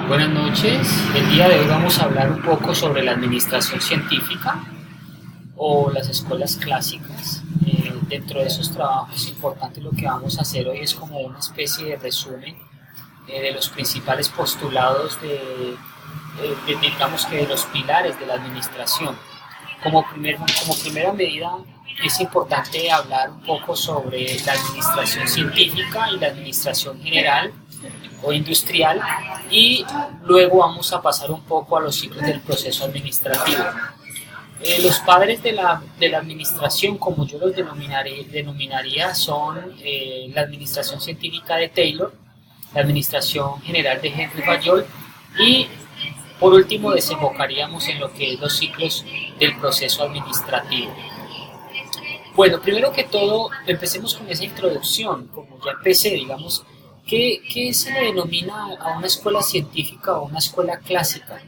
Buenas noches. El día de hoy vamos a hablar un poco sobre la administración científica o las escuelas clásicas. Dentro de esos trabajos importantes lo que vamos a hacer hoy es como una especie de resumen de los principales postulados digamos que de los pilares de la administración. Como primera medida es importante hablar un poco sobre la administración científica y la administración general o industrial, y luego vamos a pasar un poco a los ciclos del proceso administrativo. Los padres de la administración, como yo los denominaría, son la administración científica de Taylor, la administración general de Henry Fayol, y por último desembocaríamos en lo que es los ciclos del proceso administrativo. Bueno, primero que todo, empecemos con esa introducción. Como ya empecé, digamos, ¿qué se le denomina a una escuela científica o una escuela clásica?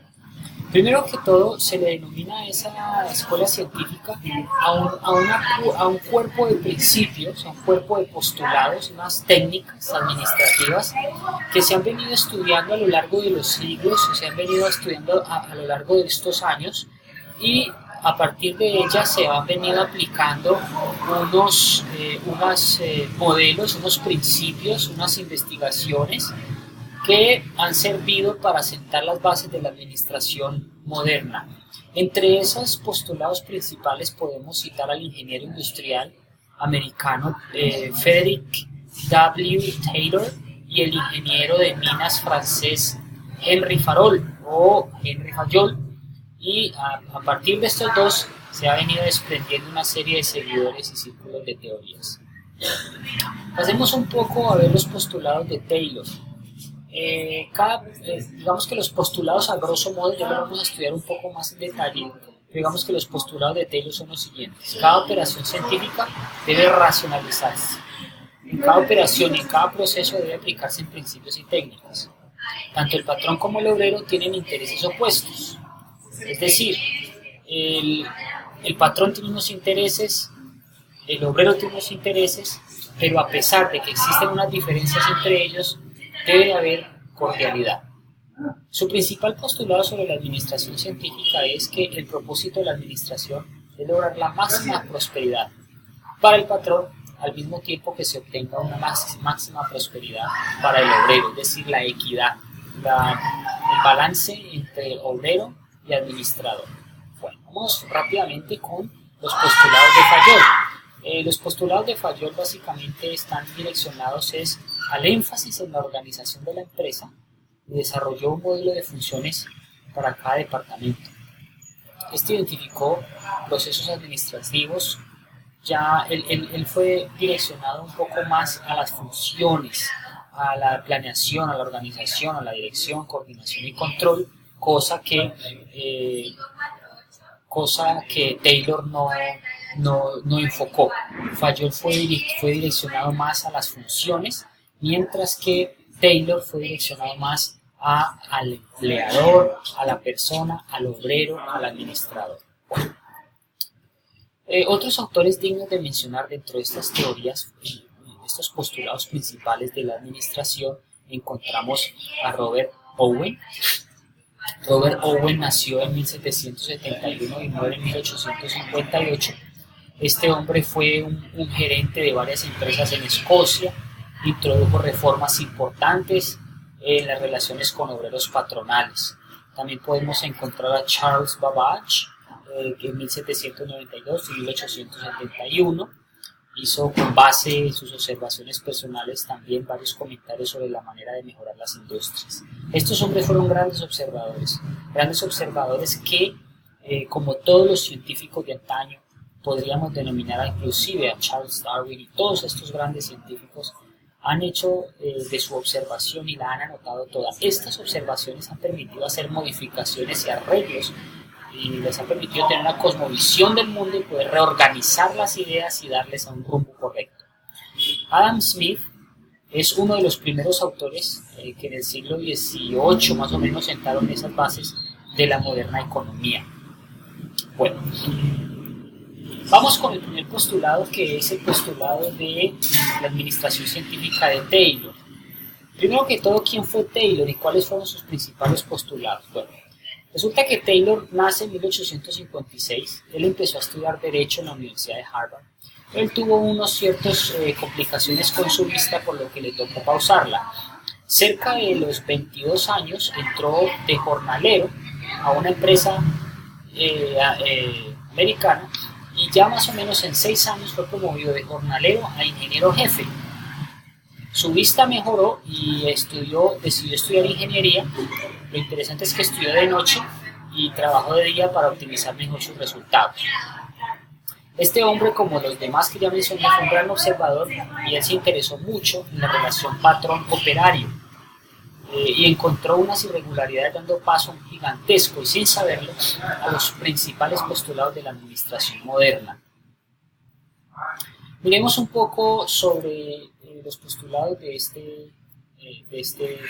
Primero que todo, se le denomina a esa escuela científica a un cuerpo de principios, a un cuerpo de postulados, unas técnicas administrativas que se han venido estudiando a lo largo de los siglos, se han venido estudiando a lo largo de estos años, y a partir de ellas se han venido aplicando unos modelos, unos principios, unas investigaciones que han servido para sentar las bases de la administración moderna. Entre esos postulados principales podemos citar al ingeniero industrial americano Frederick W. Taylor y el ingeniero de minas francés Henry Fayol, y a partir de estos dos se ha venido desprendiendo una serie de seguidores y círculos de teorías. Pasemos un poco a ver los postulados de Taylor. Digamos que los postulados, a grosso modo, ya lo vamos a estudiar un poco más en detalle, pero digamos que los postulados de Taylor son los siguientes. Cada operación científica debe racionalizarse. En cada operación y en cada proceso debe aplicarse en principios y técnicas. Tanto el patrón como el obrero tienen intereses opuestos. Es decir, el patrón tiene unos intereses, el obrero tiene unos intereses, pero a pesar de que existen unas diferencias entre ellos, debe haber cordialidad. Su principal postulado sobre la administración científica es que el propósito de la administración es lograr la máxima prosperidad para el patrón, al mismo tiempo que se obtenga una máxima prosperidad para el obrero, es decir, la equidad, el balance entre obrero y administrador. Bueno, vamos rápidamente con los postulados de Fayol. Los postulados de Fayol básicamente están direccionados al énfasis en la organización de la empresa, y desarrolló un modelo de funciones para cada departamento. Este identificó procesos administrativos. Ya él fue direccionado un poco más a las funciones, a la planeación, a la organización, a la dirección, coordinación y control, cosa que Taylor no enfocó. Fayol fue direccionado más a las funciones, mientras que Taylor fue direccionado más al empleador, a la persona, al obrero, al administrador. Otros autores dignos de mencionar dentro de estas teorías, estos postulados principales de la administración, encontramos a Robert Owen. Robert Owen nació en 1771 y muere en 1858. Este hombre fue un gerente de varias empresas en Escocia, introdujo reformas importantes en las relaciones con obreros patronales. También podemos encontrar a Charles Babbage, que en 1792 y 1871 hizo, con base en sus observaciones personales, también varios comentarios sobre la manera de mejorar las industrias. Estos hombres fueron grandes observadores que, como todos los científicos de antaño, podríamos denominar inclusive a Charles Darwin y todos estos grandes científicos, han hecho de su observación y la han anotado toda. Estas observaciones han permitido hacer modificaciones y arreglos, y les ha permitido tener una cosmovisión del mundo y poder reorganizar las ideas y darles a un rumbo correcto. Adam Smith es uno de los primeros autores que en el siglo XVIII más o menos sentaron esas bases de la moderna economía. Bueno, vamos con el primer postulado, que es el postulado de la administración científica de Taylor. Primero que todo, ¿quién fue Taylor y cuáles fueron sus principales postulados? Bueno, resulta que Taylor nace en 1856, él empezó a estudiar Derecho en la Universidad de Harvard. Él tuvo unos ciertas complicaciones con su vista, por lo que le tocó pausarla. Cerca de los 22 años entró de jornalero a una empresa americana y ya más o menos en 6 años fue promovido de jornalero a ingeniero jefe. Su vista mejoró y decidió estudiar ingeniería. Lo interesante es que estudió de noche y trabajó de día para optimizar mejor sus resultados. Este hombre, como los demás que ya mencioné, fue un gran observador y él se interesó mucho en la relación patrón-operario y encontró unas irregularidades dando paso a un gigantesco y sin saberlo a los principales postulados de la administración moderna. Miremos un poco sobre los postulados de este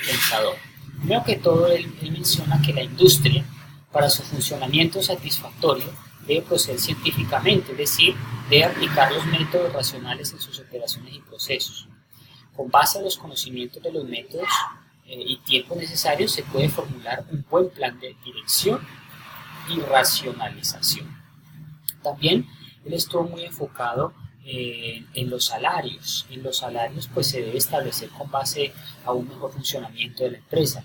pensador. Primero que todo, él menciona que la industria, para su funcionamiento satisfactorio, debe proceder científicamente, es decir, debe aplicar los métodos racionales en sus operaciones y procesos. Con base a los conocimientos de los métodos y tiempo necesarios, se puede formular un buen plan de dirección y racionalización. También él estuvo muy enfocado en los salarios. En los salarios pues se debe establecer con base a un mejor funcionamiento de la empresa.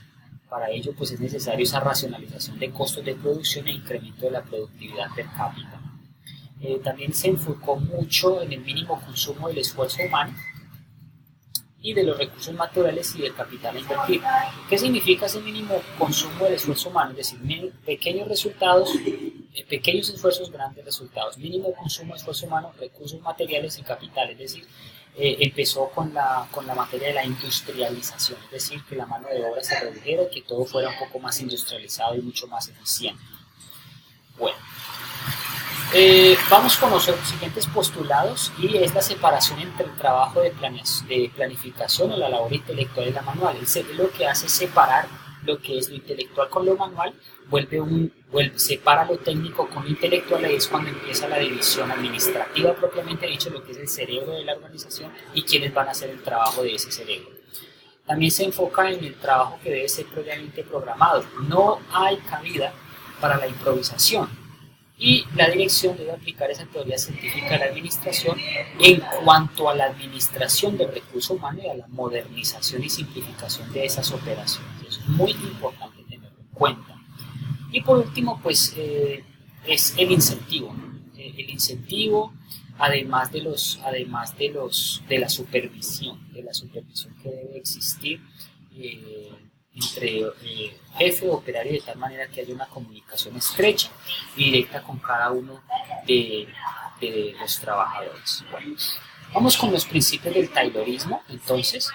Para ello pues es necesario esa racionalización de costos de producción e incremento de la productividad per cápita. También se enfocó mucho en el mínimo consumo del esfuerzo humano y de los recursos naturales y del capital a invertir. ¿Qué significa ese mínimo consumo del esfuerzo humano? Es decir, pequeños resultados, pequeños esfuerzos, grandes resultados. Mínimo consumo de esfuerzo humano, recursos materiales y capital. Es decir, empezó con la materia de la industrialización, es decir, que la mano de obra se redujera y que todo fuera un poco más industrializado y mucho más eficiente. Bueno, vamos con los siguientes postulados y es la separación entre el trabajo de planificación o la labor intelectual y la manual. Él lo que hace es separar lo que es lo intelectual con lo manual, separa lo técnico con lo intelectual, y es cuando empieza la división administrativa propiamente dicho, lo que es el cerebro de la organización y quienes van a hacer el trabajo de ese cerebro. También se enfoca en el trabajo que debe ser previamente programado. No hay cabida para la improvisación. Y la dirección debe aplicar esa teoría científica de la administración en cuanto a la administración del recurso humano y a la modernización y simplificación de esas operaciones. Es muy importante tenerlo en cuenta. Y por último, pues es el incentivo, ¿no? El incentivo, además de la supervisión que debe existir entre jefe o operario, de tal manera que haya una comunicación estrecha y directa con cada uno de los trabajadores. Bueno, vamos con los principios del Taylorismo. Entonces,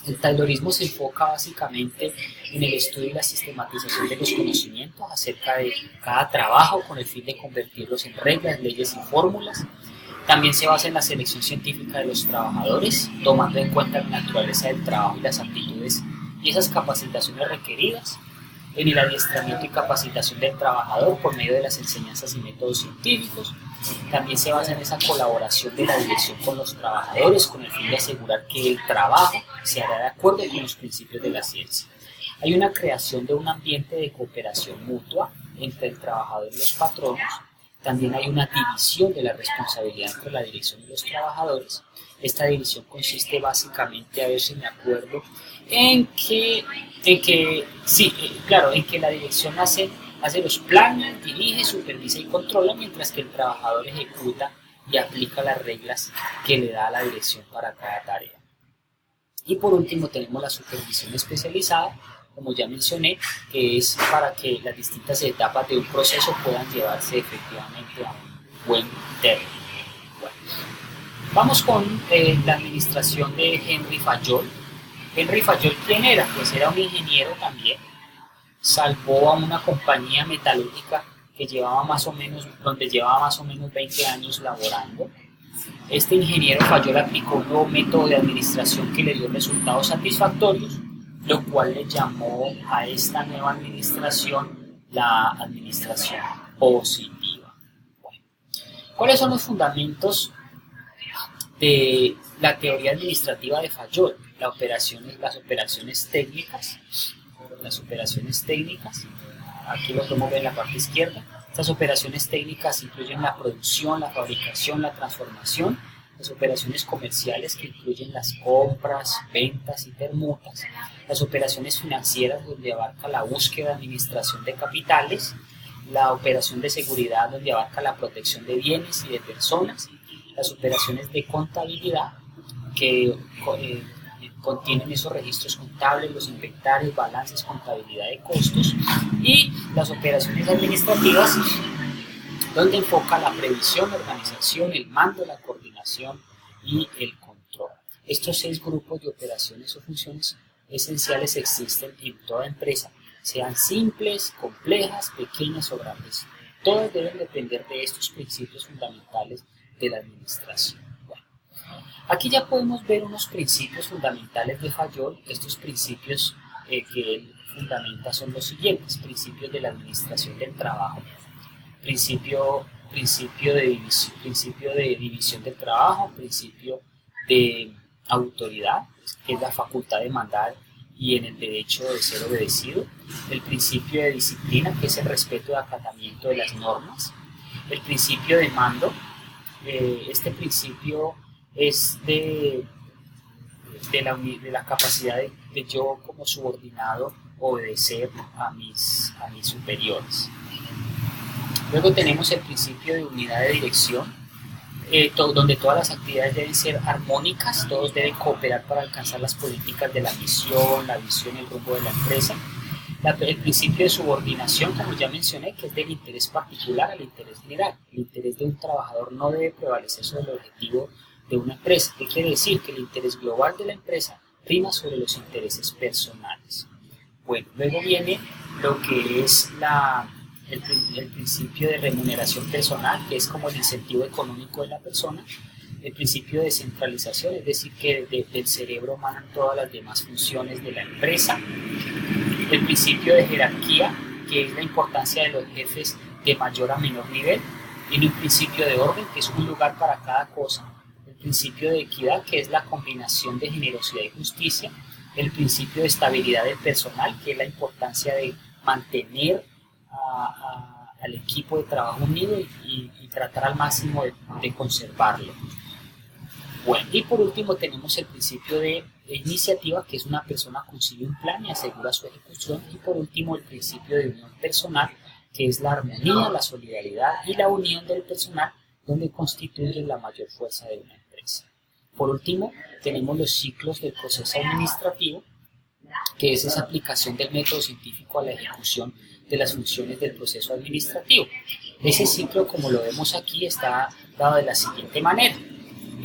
el Taylorismo se enfoca básicamente en el estudio y la sistematización de los conocimientos acerca de cada trabajo con el fin de convertirlos en reglas, leyes y fórmulas. También se basa en la selección científica de los trabajadores, tomando en cuenta la naturaleza del trabajo y las aptitudes y esas capacitaciones requeridas, en el adiestramiento y capacitación del trabajador por medio de las enseñanzas y métodos científicos. También se basa en esa colaboración de la dirección con los trabajadores con el fin de asegurar que el trabajo se hará de acuerdo con los principios de la ciencia. Hay una creación de un ambiente de cooperación mutua entre el trabajador y los patronos. También hay una división de la responsabilidad entre la dirección y los trabajadores. Esta división consiste básicamente, a ver si me acuerdo, en que la dirección hace los planes, dirige, supervisa y controla, mientras que el trabajador ejecuta y aplica las reglas que le da la dirección para cada tarea. Y por último tenemos la supervisión especializada, como ya mencioné, que es para que las distintas etapas de un proceso puedan llevarse efectivamente a un buen término. Bueno, vamos con la administración de Henry Fayol. Henry Fayol, ¿quién era? Pues era un ingeniero también. Salvó a una compañía metalúrgica donde llevaba más o menos 20 años laborando. Este ingeniero Fayol aplicó un nuevo método de administración que le dio resultados satisfactorios, lo cual le llamó a esta nueva administración la administración positiva. Bueno, ¿cuáles son los fundamentos de la teoría administrativa de Fayol, las operaciones técnicas, aquí lo podemos ver en la parte izquierda. Estas operaciones técnicas incluyen la producción, la fabricación, la transformación, las operaciones comerciales que incluyen las compras, ventas y permutas, las operaciones financieras donde abarca la búsqueda, administración de capitales, la operación de seguridad donde abarca la protección de bienes y de personas, las operaciones de contabilidad que contienen esos registros contables, los inventarios, balances, contabilidad de costos, y las operaciones administrativas donde enfoca la previsión, la organización, el mando, la coordinación y el control. Estos 6 grupos de operaciones o funciones esenciales existen en toda empresa, sean simples, complejas, pequeñas o grandes. Todas deben depender de estos principios fundamentales de la administración. Bueno, aquí ya podemos ver unos principios fundamentales de Fayol. Estos principios que él fundamenta son los siguientes: principios de la administración del trabajo, principio de división del trabajo, principio de autoridad, que es la facultad de mandar y en el derecho de ser obedecido, el principio de disciplina, que es el respeto y acatamiento de las normas, el principio de mando. Este principio es de la capacidad de yo como subordinado obedecer a mis superiores. Luego tenemos el principio de unidad de dirección, donde todas las actividades deben ser armónicas, todos deben cooperar para alcanzar las políticas de la misión, la visión y el rumbo de la empresa. El principio de subordinación, como ya mencioné, que es del interés particular al interés general. El interés de un trabajador no debe prevalecer sobre el objetivo de una empresa. ¿Qué quiere decir? Que el interés global de la empresa prima sobre los intereses personales. Bueno, luego viene lo que es el principio de remuneración personal, que es como el incentivo económico de la persona. El principio de descentralización, es decir, que del cerebro emanan todas las demás funciones de la empresa. El principio de jerarquía, que es la importancia de los jefes de mayor a menor nivel. Tiene un principio de orden, que es un lugar para cada cosa. El principio de equidad, que es la combinación de generosidad y justicia. El principio de estabilidad del personal, que es la importancia de mantener al equipo de trabajo unido y tratar al máximo de conservarlo. Bueno, y por último tenemos el principio de iniciativa, que es una persona consigue un plan y asegura su ejecución. Y por último el principio de unión personal, que es la armonía, la solidaridad y la unión del personal, donde constituyen la mayor fuerza de una empresa. Por último tenemos los ciclos del proceso administrativo, que es esa aplicación del método científico a la ejecución de las funciones del proceso administrativo. Ese ciclo, como lo vemos aquí, está dado de la siguiente manera: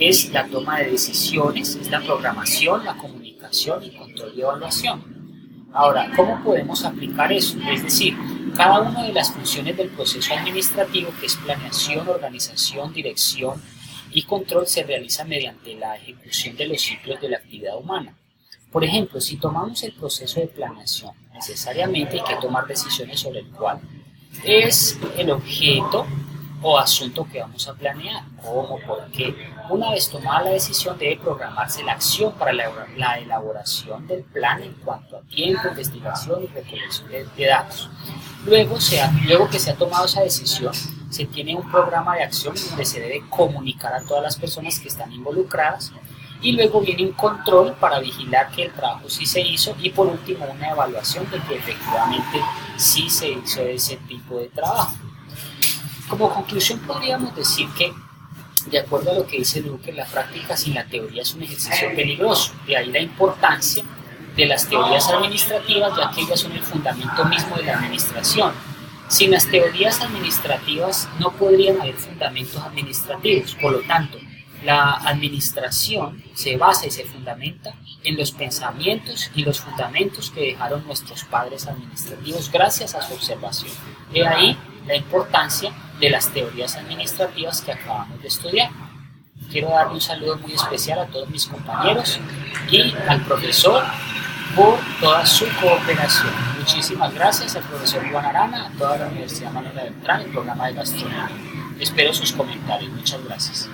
es la toma de decisiones, es la programación, la comunicación y control y evaluación. Ahora, ¿cómo podemos aplicar eso? Es decir, cada una de las funciones del proceso administrativo, que es planeación, organización, dirección y control, se realiza mediante la ejecución de los ciclos de la actividad humana. Por ejemplo, si tomamos el proceso de planeación, necesariamente hay que tomar decisiones sobre el cual es el objeto o asunto que vamos a planear, cómo, por qué. Una vez tomada la decisión, debe programarse la acción para la elaboración del plan en cuanto a tiempo, investigación y recolección de datos. Luego que se ha tomado esa decisión, se tiene un programa de acción donde se debe comunicar a todas las personas que están involucradas, y luego viene un control para vigilar que el trabajo sí se hizo, y por último una evaluación de que efectivamente sí se hizo ese tipo de trabajo. Como conclusión podríamos decir que, de acuerdo a lo que dice Drucker, la práctica sin la teoría es un ejercicio peligroso. De ahí la importancia de las teorías administrativas, ya que ellas son el fundamento mismo de la administración. Sin las teorías administrativas no podrían haber fundamentos administrativos. Por lo tanto, la administración se basa y se fundamenta en los pensamientos y los fundamentos que dejaron nuestros padres administrativos gracias a su observación. De ahí la importancia de las teorías administrativas que acabamos de estudiar. Quiero darle un saludo muy especial a todos mis compañeros y al profesor por toda su cooperación. Muchísimas gracias al profesor Juan Arana, a toda la Universidad Manuel Beltrán, el programa de gastronomía. Espero sus comentarios. Muchas gracias.